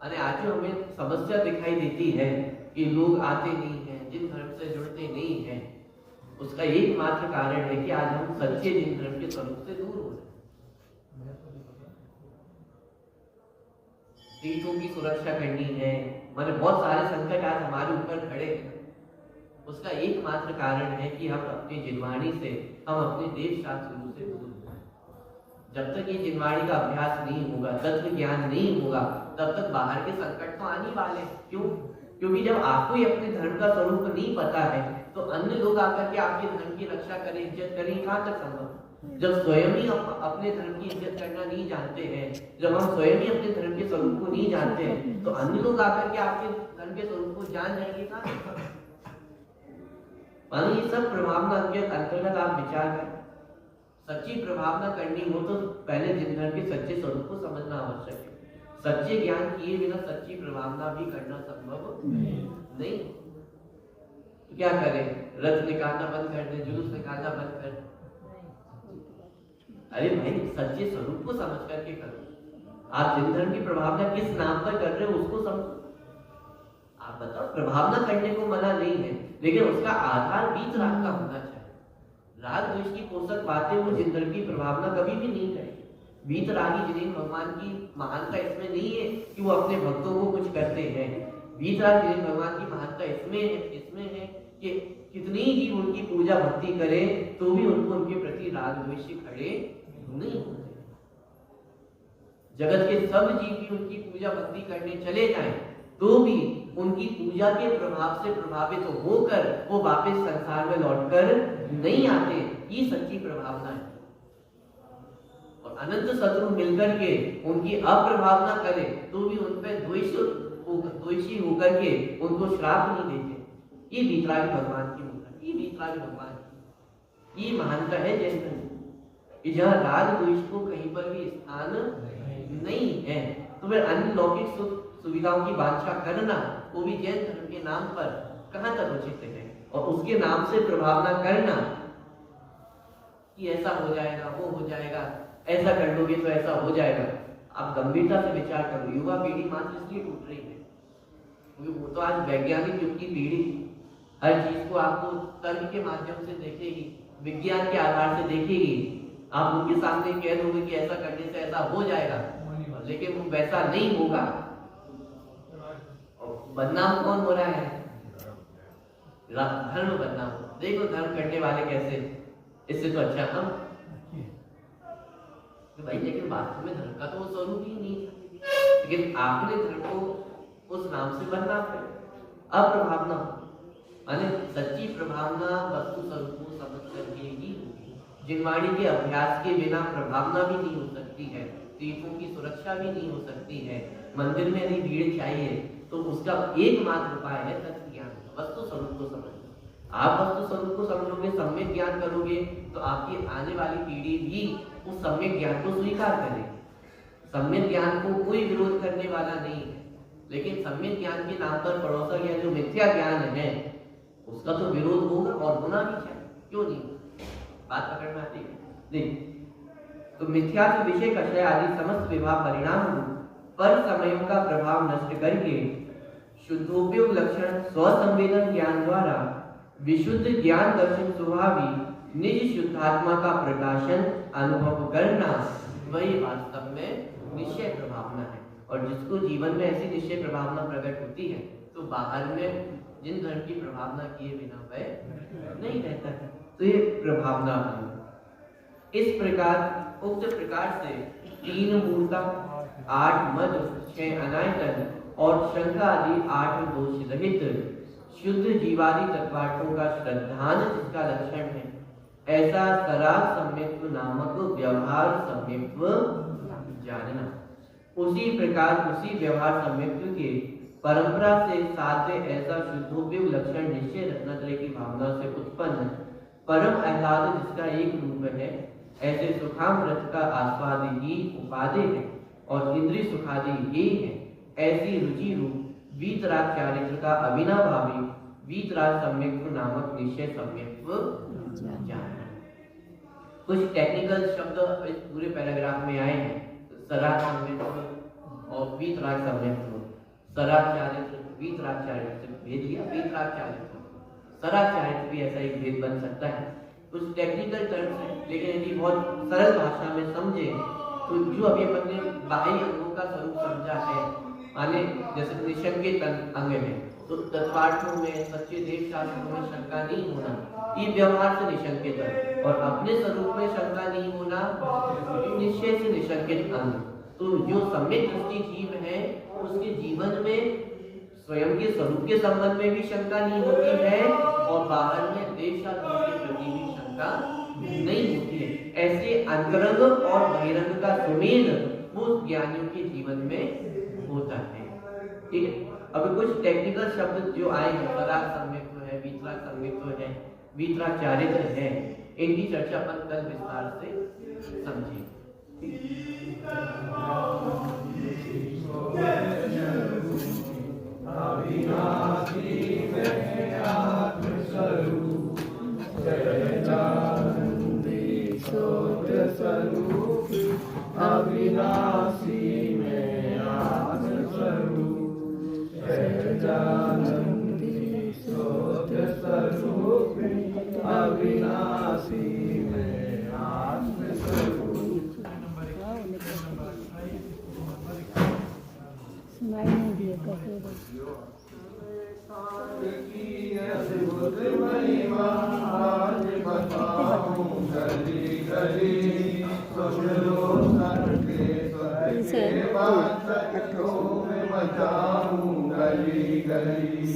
अरे आज जो हमें समस्या दिखाई देती है कि लोग आते नहीं हैं, जिन धर्म से जुड़ते नहीं हैं, उसका एकमात्र कारण है कि आज हम सच्चे जिन धर्म के स्वरूप से दूर हो रहे हैं। तीर्थों की सुरक्षा करनी है, माने बहुत सारे संकट आज हमारे ऊपर खड़े हैं, उसका एकमात्र कारण है कि हम अपनी जिनवाणी से, हम अपने देव शास्त्र से दूर हो। जब तक ये जिनवाणी का अभ्यास नहीं होगा, तत्व ज्ञान नहीं होगा, तब तक बाहर के संकट तो आने वाले। क्यों? क्योंकि जब आपको ही अपने धर्म का स्वरूप नहीं पता है तो अन्य लोग आकर के आपके धर्म की रक्षा करें, इज्जत करें, कहाँ तक संभव? जब स्वयं ही अपने धर्म की इज्जत करना नहीं जानते हैं, जब हम स्वयं ही अपने धर्म के स्वरूप को नहीं जानते हैं, तो अन्य लोग आकर के आपके धर्म के स्वरूप को जान जाएंगे कहाँ? मानो ये सब प्रभावना के अंतर्गत आप विचार करें। सच्ची प्रभावना करनी हो तो पहले जिन धर्म के सच्चे स्वरूप को समझना आवश्यक है। सच्चे ज्ञान किए बिना सच्ची प्रभावना भी करना संभव नहीं। तो क्या करें? रथ निकालना बंद कर दें, जुलूस निकालना बंद कर दें? अरे भाई सच्चे स्वरूप को समझ करके करो। आप जिन धर्म की प्रभावना किस नाम पर कर रहे हो उसको समझो। आप बताओ, प्रभावना करने को मना नहीं है, लेकिन उसका आधार बीत राग का होना चाहिए। राग द्वेष की पोषक बातें वो जिन धर्म की प्रभावना कभी भी नहीं करेगी। बीत रागी जिनेन्द्र भगवान की महानता इसमें नहीं है कि वो अपने भक्तों को कुछ करते हैं। बीत राग जिनेन्द्र भगवान की महानता इसमें है कि कितनी ही उनकी पूजा भक्ति करें तो भी उनको उनके प्रति राग द्वेष खड़े नहीं होते। जगत के सब जीव भी उनकी पूजा भक्ति करने चले जाएं, तो भी उनकी पूजा के प्रभाव से प्रभावित होकर वो वापस संसार में लौटकर नहीं आते। ये सच्ची प्रभावना है। और अनंत शत्रु मिलकर के उनकी अप्रभावना करे तो भी उन पर द्वेषी होकर के उनको श्राप नहीं देते। ये वीतरागी भगवान की मुद्रा, ये वीतरागी भगवान की ये महानता है जैन धर्म की, जहाँ राग द्वेष को कहीं पर भी स्थान नहीं है। तो फिर अन्य लौकिक सुख सुविधाओं की वांछा करना वो भी जैन धर्म के नाम पर कहाँ तक उचित है, और उसके नाम से प्रभावना करना कि ऐसा हो जाएगा, वो हो जाएगा, ऐसा कर लोगे तो ऐसा हो जाएगा। आप गंभीरता से विचार करो, युवा पीढ़ी मात्र इसलिए टूट रही है क्योंकि वो तो आज वैज्ञानिक युग की पीढ़ी, हर चीज को आपको तर्क के माध्यम से देखेगी, विज्ञान के आधार से देखेगी। आप उनके सामने कह दोगे कि ऐसा करने से ऐसा हो जाएगा, लेकिन वो वैसा नहीं होगा। और बदनाम कौन हो रहा है? धर्म बदनाम। देखो धर्म करने वाले कैसे, इससे तो अच्छा हम भाई, लेकिन वास्तव में धर्म का तो वो स्वरूप ही नहीं था, लेकिन आपने धर्म को उस नाम से बदनाम किया। अप्रभावना माने सच्ची प्रभावना वस्तु स्वरूप को समझ करके ही होगी। जिनवाणी के अभ्यास के बिना प्रभावना भी नहीं हो सकती है, तीर्थों की सुरक्षा भी नहीं हो सकती है। मंदिर में यदि भीड़ चाहिए तो उसका एकमात्र उपाय है तत्व ज्ञान, वस्तु स्वरूप को समझना। आप वस्तु स्वरूप को समझोगे, सम्यक ज्ञान करोगे, तो आपकी आने वाली पीढ़ी भी उस सम्यक ज्ञान को स्वीकार करेगी। सम्यक ज्ञान को कोई विरोध करने वाला नहीं है, लेकिन सम्यक ज्ञान के नाम पर पड़ोसा या जो मिथ्या ज्ञान है उसका तो विरोध होगा और होना भी चाहिए, क्यों नहीं? बात पकड़ में आती है? नहीं तो मिथ्यात्व विषय कषय आदि समस्त विभाग परिणाम पर समयों का प्रभाव नष्ट करके शुद्धोपयोग लक्षण स्वसंवेदन ज्ञान द्वारा विशुद्ध ज्ञान दर्शन स्वभावी निज शुद्धात्मा का प्रकाशन अनुभव करना, वही वास्तव में निश्चय प्रभावना है। और जिसको जीवन में ऐसी निश्चय प्रभावना प्रकट होती है तो बाहर में जिन धर्म की प्रभावना किए बिना वह नहीं रहता है। तो ये प्रभावना है। इस प्रकार उक्त प्रकार से 3 मूर्ता, 8 मद, 6 अनायतन और शंका आदि 8 दोष रहित शुद्ध जीवादि तत्वार्थों का श्रद्धान जिसका लक्षण है, ऐसा सराग सम्यक्त्व नामक व्यवहार सम्यक्त्व जानना। उसी प्रकार उसी व्यवहार सम्यक्त्व के परंपरा से साध्य ऐसा शुद्धोपयोग लक्षण निश्चय रत्नत्रय की भावना से उत्पन्न परम आह्लाद जिसका एक रूप है, ऐसे सुखामृत का आस्वाद ही उपाधि है और इंद्रिय सुखादि ये है। ऐसी रुचि रूप वीतराग चारित्र का अविनाभावी वीतराग सम्यक्त्व नामक निश्चय सम्यक्त्व जानना। कुछ टेक्निकल शब्द इस पूरे पैराग्राफ में आए हैं। सराग सम्यक्त्व और वीतराग सम्यक्त्व। सराग चारित्र, वीतराग चारित्र भेद लिया, वीतराग चारित्र, सराग चारित्र भी ऐसा एक भेद बन सकता है। कुछ टेक्निकल टर्म्स है, लेकिन यदि बहुत सरल भाषा में समझे तो जो अभी अपन ने बाह्य अंगों का स्वरूप समझा है, माने जैसे निशंकित अंग है, तो तत्वार्थों में सच्चे देव शास्त्रों में शंका नहीं होना, ये व्यवहार से निशंकित है। और अपने स्वरूप में शंका नहीं होना, निश्चय से निशंकित अंग। तो जो सम्यक दृष्टि जीव है उसके जीवन में स्वयं के स्वरूप के संबंध में भी शंका नहीं होती है और बाहर में देव शास्त्रों के प्रति भी शंका नहीं होती है। ऐसे अंतरंग और बहिरंग का सुमेल वो ज्ञानियों के जीवन में होता है। ठीक है, अभी कुछ टेक्निकल शब्द जो आए हैं, सराग सम्यक्त्व है, वीतराग सम्यक्त्व है, वीतराग चारित्र है, इनकी चर्चा अपन कल विस्तार से समझेंगे। अविनाशी में आत्मस्वरूप, सहजानंदी शोध स्वरूप, अविनाशी में आत्मस्वरूप। सुनाई नहीं दिए कैसे अद्भुत महिमा आज बताऊं गली गली, सुन लो सर्वे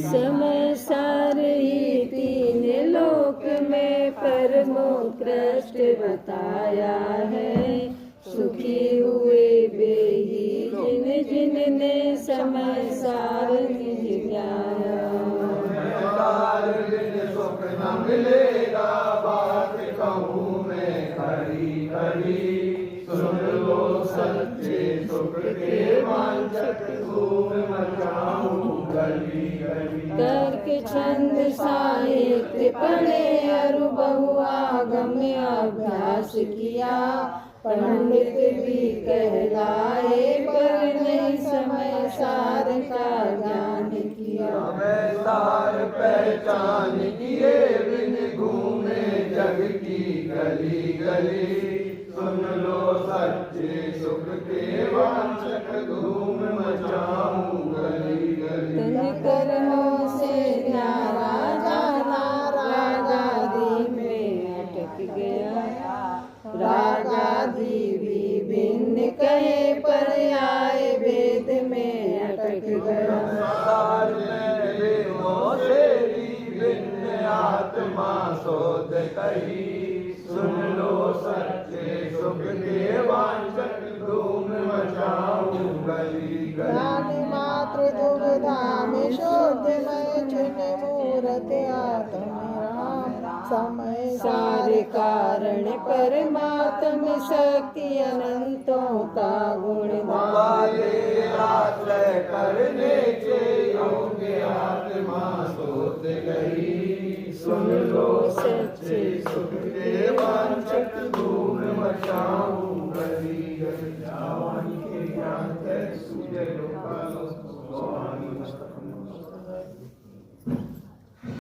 समय सार ही तीन लोक में परमोत्कृष्ट बताया है। सुखी हुए बेही जिन जिन ने समय सार निज न्याया। सुख न मिलेगा बात कहूँ मैं खरी खरी। सुन लो सच्चे सुख के वांछक धूम मचाऊं गली गली। तर्क छंद साहित्य पढ़े अरु बहुआगम अभ्यास किया। पंडित भी कहलाए पर नहीं समय सार का ज्ञान किया। समय सार पहचान किए बिन घूमे जग की गली गली। सुन लो सच्चे सुख के वांछक धूम मचाऊं गली गली। तन कर्मों से न्यारा जाना रागादि में अटक गया। रागादि भी भिन्न कहे पर आए वेद में अटक गया। संसार में वेदों से भी भिन्न आत्मा शोध कही। सुन लो सच्चे सुख के वांछक धूम मचाऊं गली गली। प्राणी मात्र दुविधा में शोधमय चुने मूरत आत्मराम। समय सार कारण परमात्म शक्ति अनंतों का गुण वाले आश्रय करने के योग्य आत्मा शोध गई। सुन लो सच्चे सुख के वांछक धूम मचाऊं गली गली। जावानी के ज्ञान है सूर्य लोकालो।